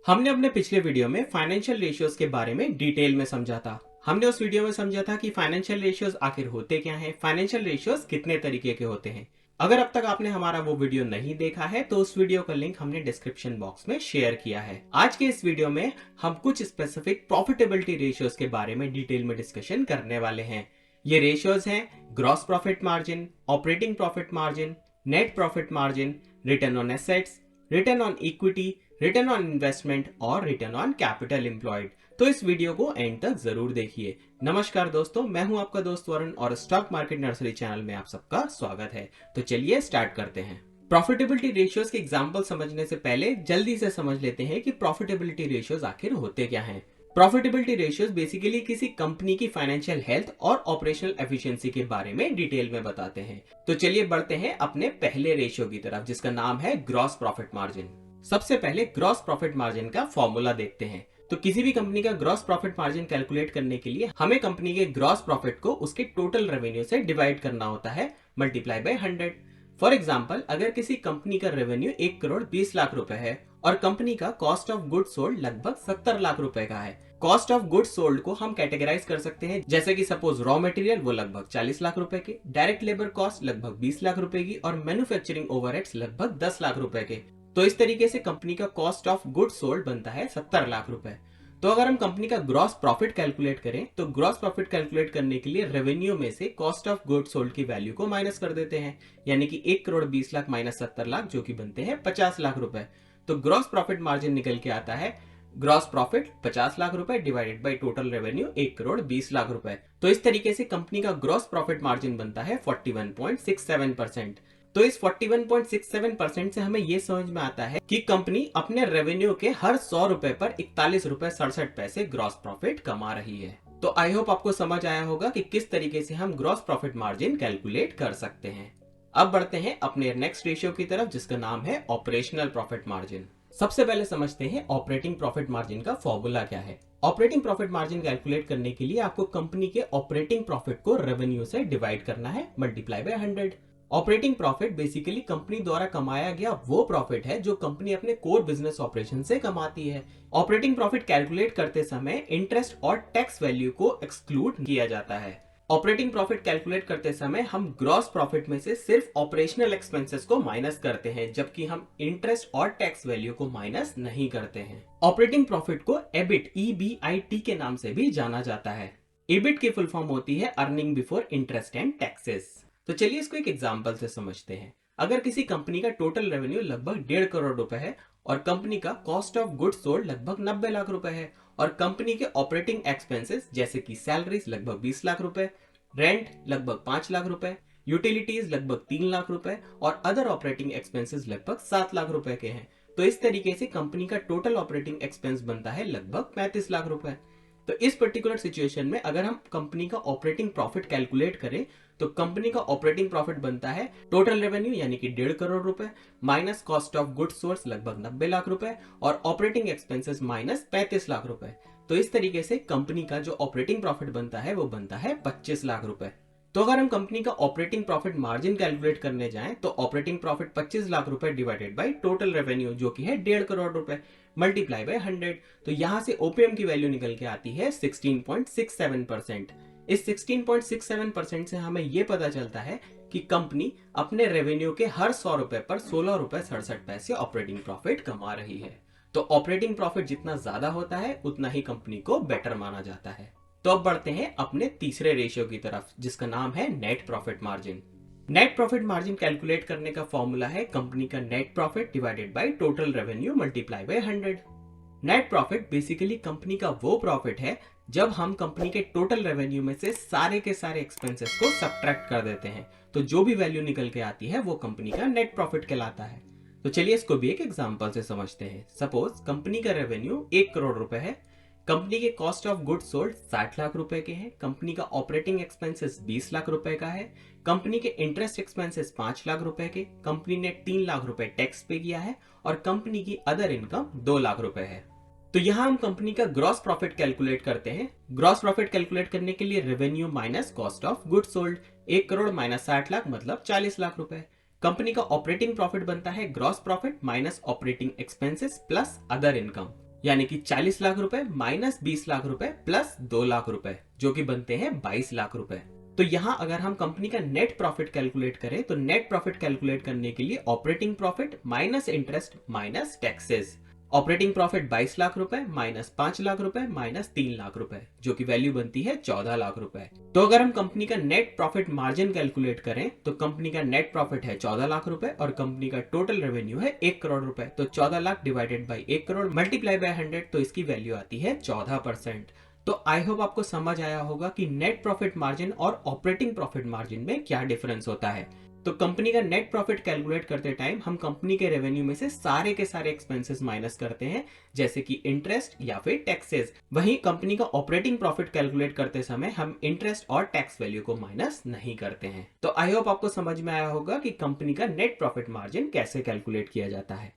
हमने अपने पिछले वीडियो में फाइनेंशियल रेशियोज के बारे में डिटेल में समझा था। हमने उस वीडियो में समझा था कि फाइनेंशियल रेशियोज आखिर होते क्या हैं, फाइनेंशियल रेशियोज कितने तरीके के होते हैं। अगर अब तक आपने हमारा वो वीडियो नहीं देखा है तो उस वीडियो का लिंक हमने डिस्क्रिप्शन बॉक्स में शेयर किया है। आज के इस वीडियो में हम कुछ स्पेसिफिक प्रॉफिटेबिलिटी रेशियोज के बारे में डिटेल में डिस्कशन करने वाले हैं। ये रेशियोज हैं gross profit margin, operating profit margin, net profit margin, return on assets, return on equity, return on investment और रिटर्न ऑन कैपिटल एम्प्लॉयड। तो इस वीडियो को एंड तक जरूर देखिए। नमस्कार दोस्तों, मैं हूं आपका दोस्त वरुण और स्टॉक मार्केट नर्सरी चैनल में आप सबका स्वागत है। तो चलिए स्टार्ट करते हैं। प्रॉफिटेबिलिटी रेशियोज के एग्जांपल समझने से पहले जल्दी से समझ लेते हैं कि प्रॉफिटेबिलिटी रेशियोज आखिर होते क्या हैं। प्रॉफिटेबिलिटी रेशियोज बेसिकली किसी कंपनी की फाइनेंशियल हेल्थ और ऑपरेशनल एफिशिएंसी के बारे में डिटेल में बताते हैं। तो चलिए बढ़ते हैं अपने पहले रेशियो की तरफ, जिसका नाम है ग्रॉस प्रॉफिट मार्जिन। सबसे पहले ग्रॉस प्रॉफिट मार्जिन का फॉर्मूला देखते हैं। तो किसी भी कंपनी का ग्रॉस प्रॉफिट मार्जिन कैलकुलेट करने के लिए हमें कंपनी के ग्रॉस प्रॉफिट को उसके टोटल रेवेन्यू से डिवाइड करना होता है, मल्टीप्लाई बाय 100। फॉर एग्जांपल, अगर किसी कंपनी का रेवेन्यू 1 करोड़ 20 लाख रुपए है और कंपनी का कॉस्ट ऑफ गुड सोल्ड लगभग 70 लाख रुपए का है। कॉस्ट ऑफ गुड सोल्ड को हम कैटेगराइज कर सकते हैं, जैसे कि सपोज रॉ मटेरियल वो लगभग 40 लाख रुपए के, डायरेक्ट लेबर कॉस्ट लगभग 20 लाख रुपए की और मैन्युफैक्चरिंग ओवरहेड्स लगभग 10 लाख रुपए के। तो इस तरीके से कंपनी का कॉस्ट ऑफ गुड सोल्ड बनता है 70 लाख रुपए। तो अगर हम कंपनी का ग्रॉस प्रॉफिट कैलकुलेट करें तो ग्रॉस प्रॉफिट कैलकुलेट करने के लिए रेवेन्यू में से कॉस्ट ऑफ गुड सोल्ड की वैल्यू को माइनस कर देते हैं, यानी कि 1 करोड़ 20 लाख माइनस 70 लाख, जो कि बनते हैं 50 लाख रुपए। तो ग्रॉस प्रॉफिट मार्जिन निकल के आता है ग्रॉस प्रॉफिट 50 लाख रुपए divided by total revenue 1 crore 20 lakh रुपए। तो इस तरीके से कंपनी का ग्रॉस प्रॉफिट मार्जिन बनता है 41.67%। तो इस 41.67% से हमें यह समझ में आता है कि कंपनी अपने रेवेन्यू के हर 100 रुपए पर 41 रुपए 67 पैसे ग्रॉस प्रॉफिट कमा रही है। तो आई होप आपको समझ आया होगा कि किस तरीके से हम ग्रॉस प्रॉफिट मार्जिन कैलकुलेट कर सकते हैं। अब बढ़ते हैं अपने नेक्स्ट रेशियो की तरफ, जिसका नाम है ऑपरेशनल प्रॉफिट मार्जिन। सबसे पहले समझते हैं ऑपरेटिंग प्रॉफिट मार्जिन का फॉर्मूला क्या है। ऑपरेटिंग प्रॉफिट मार्जिन कैलकुलेट करने के लिए आपको कंपनी के ऑपरेटिंग प्रॉफिट को रेवेन्यू से डिवाइड करना है, multiply by 100। Operating profit basically company द्वारा कमाया गया वो प्रॉफिट है जो कंपनी अपने कोर बिजनेस ऑपरेशन से कमाती है। ऑपरेटिंग प्रॉफिट कैलकुलेट करते समय इंटरेस्ट और टैक्स वैल्यू को एक्सक्लूड किया जाता है। ऑपरेटिंग प्रॉफिट कैलकुलेट करते समय हम ग्रॉस प्रॉफिट में से सिर्फ ऑपरेशनल एक्सपेंसेस को माइनस करते हैं, जबकि हम इंटरेस्ट और टैक्स वैल्यू को माइनस नहीं करते हैं। ऑपरेटिंग प्रॉफिट को एबिट EBIT के नाम से भी जाना जाता है। एबिट की फुल फॉर्म होती है earning before interest and taxes. तो चलिए इसको एक एग्जांपल से समझते हैं। अगर किसी कंपनी का टोटल रेवेन्यू लगभग 1.5 करोड़ रुपए है और कंपनी का कॉस्ट ऑफ गुड्स सोल्ड लगभग 90 लाख रुपए है और कंपनी के ऑपरेटिंग एक्सपेंसेस जैसे कि सैलरीज लगभग 20 लाख रुपए, रेंट लगभग 5 लाख रुपए, यूटिलिटीज लगभग 3 लाख रुपए और अदर ऑपरेटिंग एक्सपेंसेस लगभग 7 लाख रुपए के हैं। तो इस तरीके से कंपनी का टोटल ऑपरेटिंग एक्सपेंस बनता है लगभग 35 लाख रुपए। तो इस पर्टिकुलर सिचुएशन में अगर हम कंपनी का ऑपरेटिंग प्रॉफिट कैलकुलेट करें तो कंपनी का ऑपरेटिंग प्रॉफिट बनता है टोटल रेवेन्यू यानी कि 1.5 करोड़ रुपए minus cost of goods source लगभग 90 लाख रुपए और ऑपरेटिंग एक्सपेंसेस माइनस 35 लाख रुपए। तो इस तरीके से कंपनी का जो ऑपरेटिंग प्रॉफिट बनता है वो बनता है 25 लाख रुपए। तो अगर हम कंपनी का ऑपरेटिंग प्रॉफिट मार्जिन कैलकुलेट करने जाएं तो ऑपरेटिंग प्रॉफिट 25 लाख रुपए डिवाइडेड बाय टोटल रेवेन्यू जो कि है 1.5 करोड़ रुपए मल्टीप्लाई बाय 100। तो यहां से ओपीएम की वैल्यू निकल के आती है 16.67%। इस 16.67% से हमें यह पता चलता है कि कंपनी अपने रेवेन्यू के हर 100 रुपए पर 16 रुपए 67 पैसे ऑपरेटिंग प्रॉफिट कमा रही है। तो ऑपरेटिंग प्रॉफिट जितना ज्यादा होता है उतना ही कंपनी को बेटर माना जाता है। तो अब बढ़ते हैं अपने तीसरे रेशियो की तरफ, जिसका नाम है net profit margin. Net profit margin calculate करने का फॉर्मूला है कंपनी का net profit divided by total revenue multiply by 100। Net profit basically company का वो प्रॉफिट है जब हम कंपनी के टोटल रेवेन्यू में से सारे के सारे एक्सपेंसेस को सब्ट्रैक्ट कर देते हैं, तो जो भी वैल्यू निकल के आती है वो कंपनी का नेट प्रॉफिट कहलाता है। तो चलिए इसको भी एक एग्जांपल से समझते हैं। सपोज कंपनी का रेवेन्यू 1 करोड़ रुपए है, कंपनी के cost of goods sold 60 lakh रुपए के हैं, कंपनी का ऑपरेटिंग एक्सपेंसेस 20 लाख रुपए का है, कंपनी के इंटरेस्ट एक्सपेंसेस 5 लाख रुपए के, कंपनी ने 3 लाख रुपए टैक्स पे किया है और कंपनी की अदर इनकम 2 लाख रुपए है। तो यहां हम कंपनी का ग्रॉस प्रॉफिट कैलकुलेट करते हैं। ग्रॉस प्रॉफिट कैलकुलेट करने के लिए revenue minus cost of goods sold 1 crore minus 60 lakh मतलब 40 लाख रुपए। कंपनी का ऑपरेटिंग प्रॉफिट बनता है gross profit minus operating expenses plus other income. यानी कि 40 लाख रुपए माइनस 20 लाख रुपए प्लस 2 लाख रुपए, जो कि बनते हैं 22 लाख रुपए। तो यहाँ अगर हम कंपनी का नेट प्रॉफिट कैलकुलेट करें तो नेट प्रॉफिट कैलकुलेट करने के लिए operating profit minus interest minus taxes, operating profit 22 lakh रुपए माइनस 5 लाख रुपए माइनस 3 लाख रुपए, जो की वैल्यू बनती है 14 लाख रुपए। तो अगर हम कंपनी का नेट प्रॉफिट मार्जिन कैलकुलेट करें तो कंपनी का नेट प्रॉफिट है 14 लाख रुपए और कंपनी का टोटल रेवेन्यू है 1 करोड़ रुपए। तो 14 lakh divided by 1 crore multiply by 100, तो इसकी वैल्यू आती है 14%। तो आई होप आपको समझ आया होगा कि नेट प्रॉफिट मार्जिन और ऑपरेटिंग प्रॉफिट मार्जिन में क्या डिफरेंस होता है। तो कंपनी का नेट प्रॉफिट कैलकुलेट करते टाइम हम कंपनी के रेवेन्यू में से सारे के सारे एक्सपेंसेस माइनस करते हैं, जैसे कि इंटरेस्ट या फिर टैक्सेस। वहीं कंपनी का ऑपरेटिंग प्रॉफिट कैलकुलेट करते समय हम इंटरेस्ट और टैक्स वैल्यू को माइनस नहीं करते हैं। तो आई होप आपको समझ में आया होगा कि कंपनी का नेट प्रॉफिट मार्जिन कैसे कैलकुलेट किया जाता है।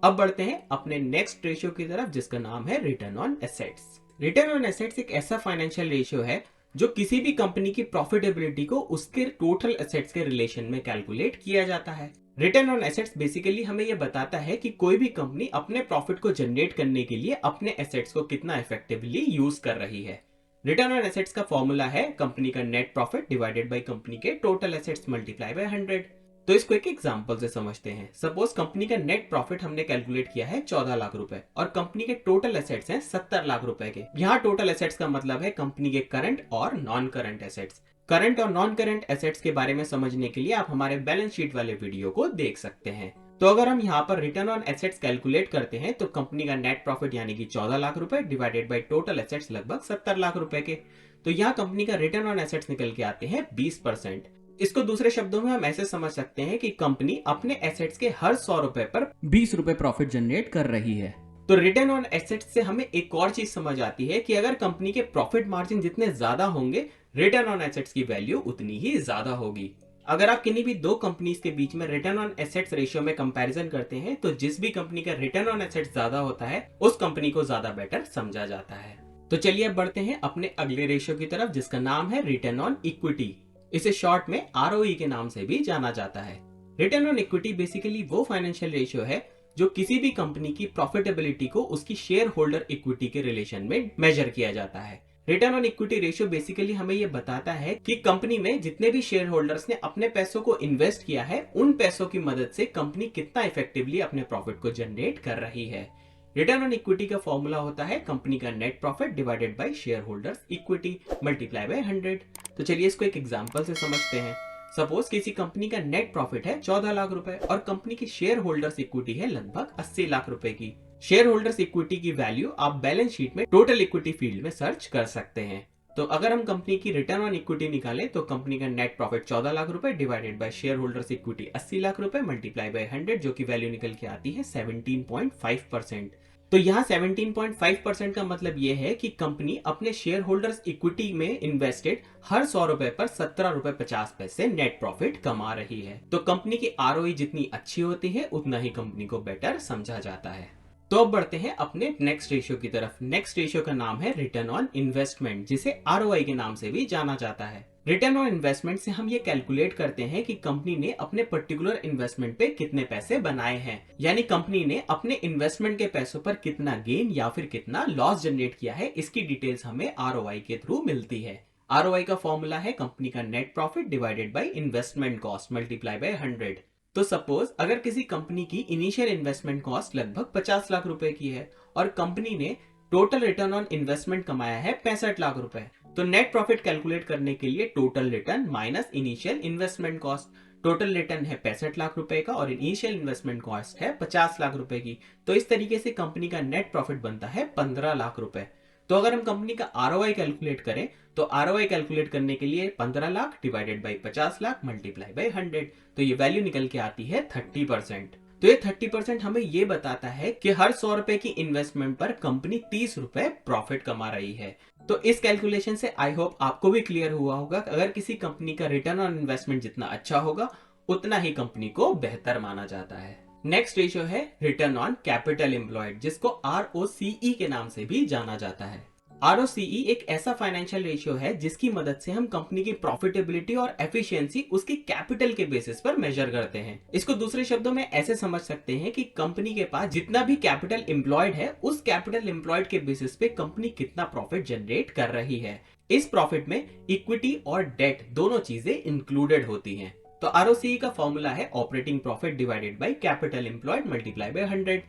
अब बढ़ते हैं अपने नेक्स्ट रेशियो की तरफ, जिसका नाम है return on assets. Return on assets एक ऐसा फाइनेंशियल रेशियो है जो किसी भी कंपनी की प्रॉफिटेबिलिटी को उसके टोटल एसेट्स के रिलेशन में कैलकुलेट किया जाता है। रिटर्न ऑन एसेट्स बेसिकली हमें यह बताता है कि कोई भी कंपनी अपने प्रॉफिट को जनरेट करने के लिए अपने एसेट्स को कितना इफेक्टिवली यूज कर रही है। रिटर्न ऑन एसेट्स का फॉर्मूला है कंपनी का net profit divided by company के टोटल एसेट्स मल्टीप्लाई बाय 100। तो इसको एक एग्जांपल से समझते हैं। सपोज कंपनी का नेट प्रॉफिट हमने कैलकुलेट किया है 14 लाख रुपए और कंपनी के टोटल एसेट्स हैं 70 लाख रुपए के। यहाँ टोटल एसेट्स का मतलब है कंपनी के करंट और नॉन करंट एसेट्स। करंट और नॉन करंट एसेट्स के बारे में समझने के लिए आप हमारे बैलेंस शीट वाले वीडियो को देख सकते हैं। तो अगर हम यहाँ पर रिटर्न ऑन एसेट्स कैलकुलेट करते हैं तो कंपनी का नेट प्रॉफिट यानी कि 14 लाख रुपए डिवाइडेड बाय टोटल एसेट्स लगभग 70 लाख रुपए के। तो यहाँ कंपनी का रिटर्न ऑन एसेट्स निकल के आते हैं 20%। इसको दूसरे शब्दों में हम ऐसे समझ सकते हैं कि कंपनी अपने एसेट्स के हर 100 रुपए पर 20 रुपए प्रॉफिट जनरेट कर रही है। तो रिटर्न ऑन एसेट्स से हमें एक और चीज समझ आती है कि अगर कंपनी के प्रॉफिट मार्जिन जितने ज्यादा होंगे रिटर्न ऑन एसेट्स की वैल्यू उतनी ही ज्यादा होगी। अगर आप किन्हीं भी दो कंपनीज के बीच में रिटर्न ऑन एसेट्स रेशियो में कंपैरिजन करते हैं तो जिस भी कंपनी का रिटर्न ऑन एसेट्स ज्यादा होता है उस कंपनी को ज्यादा बेटर समझा जाता है। तो चलिए अब बढ़ते हैं अपने अगले रेशियो की तरफ, जिसका नाम है रिटर्न ऑन इक्विटी। इसे शॉर्ट में ROE के नाम से भी जाना जाता है। रिटर्न ऑन इक्विटी बेसिकली वो फाइनेंशियल रेशियो है जो किसी भी कंपनी की प्रॉफिटेबिलिटी को उसकी शेयर होल्डर इक्विटी के रिलेशन में मेजर किया जाता है। Return on equity ratio basically हमें यह बताता है कि कंपनी में जितने भी शेयर होल्डर्स ने अपने पैसों को इन्वेस्ट किया है उन पैसों की मदद से कंपनी कितना इफेक्टिवली अपने प्रॉफिट को जनरेट कर रही है। रिटर्न ऑन इक्विटी का फॉर्मूला होता है कंपनी का net profit divided by share holders equity multiply by 100। तो चलिए इसको एक एग्जांपल से समझते हैं। सपोज किसी कंपनी का नेट प्रॉफिट है 14 लाख रुपए और कंपनी की शेयर होल्डर्स इक्विटी है लगभग 80 लाख रुपए की। शेयर होल्डर्स इक्विटी की वैल्यू आप बैलेंस शीट में टोटल इक्विटी फील्ड में सर्च कर सकते हैं। तो अगर हम कंपनी की रिटर्न ऑन इक्विटी निकालें तो कंपनी का नेट प्रॉफिट 14 लाख रुपए divided by share holders equity 80 lakh रुपए मल्टीप्लाई बाय 100, जो की वैल्यू निकल के आती है 17.5%। तो यहाँ 17.5% का मतलब यह है कि कंपनी अपने शेयर होल्डर्स इक्विटी में इन्वेस्टेड हर 100 रुपए पर 17 रुपए 50 पैसे नेट प्रॉफिट कमा रही है। तो कंपनी की ROE जितनी अच्छी होती है उतना ही कंपनी को बेटर समझा जाता है। तो अब बढ़ते हैं अपने नेक्स्ट रेशियो की तरफ। नेक्स्ट रेशियो का नाम है रिटर्न ऑन इन्वेस्टमेंट, जिसे ROI के नाम से भी जाना जाता है। रिटर्न ऑन इन्वेस्टमेंट से हम ये कैलकुलेट करते हैं कि कंपनी ने अपने पर्टिकुलर इन्वेस्टमेंट पे कितने पैसे बनाए हैं, यानी कंपनी ने अपने इन्वेस्टमेंट के पैसों पर कितना गेन या फिर कितना लॉस जनरेट किया है। इसकी डिटेल्स हमें ROI के थ्रू मिलती है। ROI का फॉर्मूला है कंपनी का net profit divided by investment cost multiply by 100। तो सपोज अगर किसी कंपनी की इनिशियल इन्वेस्टमेंट कॉस्ट लगभग 50 लाख रुपए की है और कंपनी ने टोटल रिटर्न ऑन इन्वेस्टमेंट कमाया है 65 लाख रुपए, तो नेट प्रॉफिट कैलकुलेट करने के लिए total return minus initial investment cost. Total return है 65 लाख रुपए का और इनिशियल इन्वेस्टमेंट कॉस्ट है 50 लाख रुपए की। तो इस तरीके से कंपनी का नेट प्रॉफिट बनता है 15 लाख रुपए। तो अगर हम कंपनी का ROI कैलकुलेट करें तो ROI कैलकुलेट करने के लिए 15 lakh divided by 50 lakh multiply by 100, तो ये वैल्यू निकल के आती है 30%। तो ये 30% हमें ये बताता है कि हर 100 रुपए की इन्वेस्टमेंट पर कंपनी 30 रुपए प्रॉफिट कमा रही है। तो इस कैलकुलेशन से आई होप आपको भी क्लियर हुआ होगा कि अगर किसी कंपनी का रिटर्न ऑन इन्वेस्टमेंट जितना अच्छा होगा उतना ही कंपनी को बेहतर माना जाता है। नेक्स्ट रेशियो है रिटर्न ऑन कैपिटल एम्प्लॉयड, जिसको ROCE के नाम से भी जाना जाता है। ROCE एक ऐसा फाइनेंशियल रेशियो है जिसकी मदद से हम कंपनी की प्रॉफिटेबिलिटी और एफिशिएंसी उसकी कैपिटल के बेसिस पर मेजर करते हैं। इसको दूसरे शब्दों में ऐसे समझ सकते हैं कि कंपनी के पास जितना भी कैपिटल एम्प्लॉयड है, उस कैपिटल एम्प्लॉयड के बेसिस पे कंपनी कितना प्रॉफिट जनरेट कर रही है। इस प्रॉफिट में इक्विटी और डेट दोनों चीजें इंक्लूडेड होती हैं। तो ROCE का फॉर्मूला है operating profit divided by capital employed multiply by 100।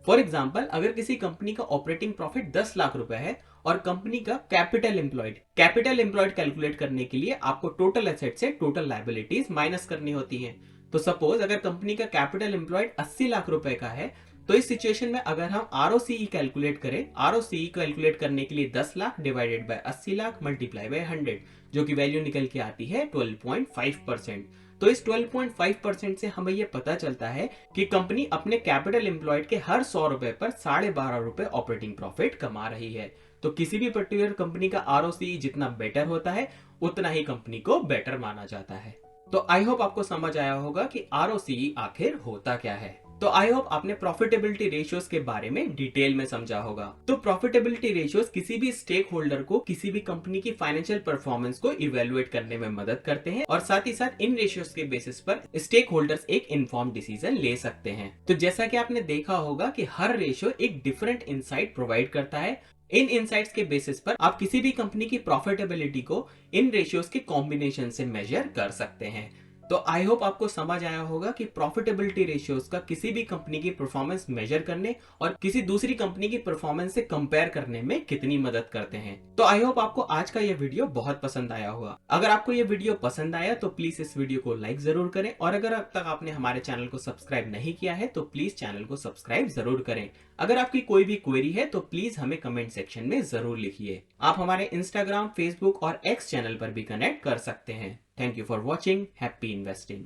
For example, अगर किसी कंपनी का ऑपरेटिंग प्रॉफिट 10 लाख रुपए है और कंपनी का कैपिटल एम्प्लॉयड कैलकुलेट करने के लिए आपको टोटल एसेट से टोटल लायबिलिटीज माइनस करनी होती है। तो सपोज अगर कंपनी का कैपिटल एम्प्लॉयड 80 लाख रुपए का है, तो इस सिचुएशन में अगर हम ROCE कैलकुलेट करें, ROCE कैलकुलेट करने के लिए 10 lakh divided by 80 lakh multiply by 100, जो कि वैल्यू निकल के आती है 12.5%। तो इस 12.5% से हमें यह पता चलता है कि कंपनी अपने कैपिटल एम्प्लॉयड के हर 100 रुपए पर 12.5 रुपए ऑपरेटिंग प्रॉफिट कमा रही है। तो किसी भी पर्टिकुलर कंपनी का ROCE जितना बेटर होता है, उतना ही कंपनी को बेटर माना जाता है। तो आई होप आपको समझ आया होगा कि ROCE आखिर होता क्या है। तो आई होप आपने प्रॉफिटेबिलिटी रेशियोज के बारे में डिटेल में समझा होगा। तो प्रॉफिटेबिलिटी रेशियोज किसी भी स्टेक होल्डर को किसी भी कंपनी की फाइनेंशियल परफॉर्मेंस को इवेलुएट करने में मदद करते हैं, और साथ ही साथ इन रेशियोज के बेसिस पर स्टेक होल्डर्स एक इन्फॉर्म डिसीजन ले सकते हैं। तो जैसा कि आपने देखा होगा कि हर रेशियो एक डिफरेंट इनसाइट प्रोवाइड करता है। इन इनसाइट्स के बेसिस पर आप किसी भी कंपनी की प्रॉफिटेबिलिटी को इन रेशियोज के कॉम्बिनेशन से मेजर कर सकते हैं। तो आई होप आपको समझ आया होगा कि प्रॉफिटेबिलिटी रेशियोज का किसी भी कंपनी की परफॉर्मेंस मेजर करने और किसी दूसरी कंपनी की परफॉर्मेंस से कंपेयर करने में कितनी मदद करते हैं। तो आई होप आपको आज का यह वीडियो बहुत पसंद आया होगा। अगर आपको यह वीडियो पसंद आया तो प्लीज इस वीडियो को लाइक जरूर करें, और अगर अब तक आपने हमारे चैनल को सब्सक्राइब नहीं किया है तो प्लीज चैनल को सब्सक्राइब जरूर करें। अगर आपकी कोई भी क्वेरी है तो प्लीज हमें कमेंट सेक्शन में जरूर लिखिए। आप हमारे इंस्टाग्राम, फेसबुक और X चैनल पर भी कनेक्ट कर सकते हैं। Thank you for watching. Happy investing.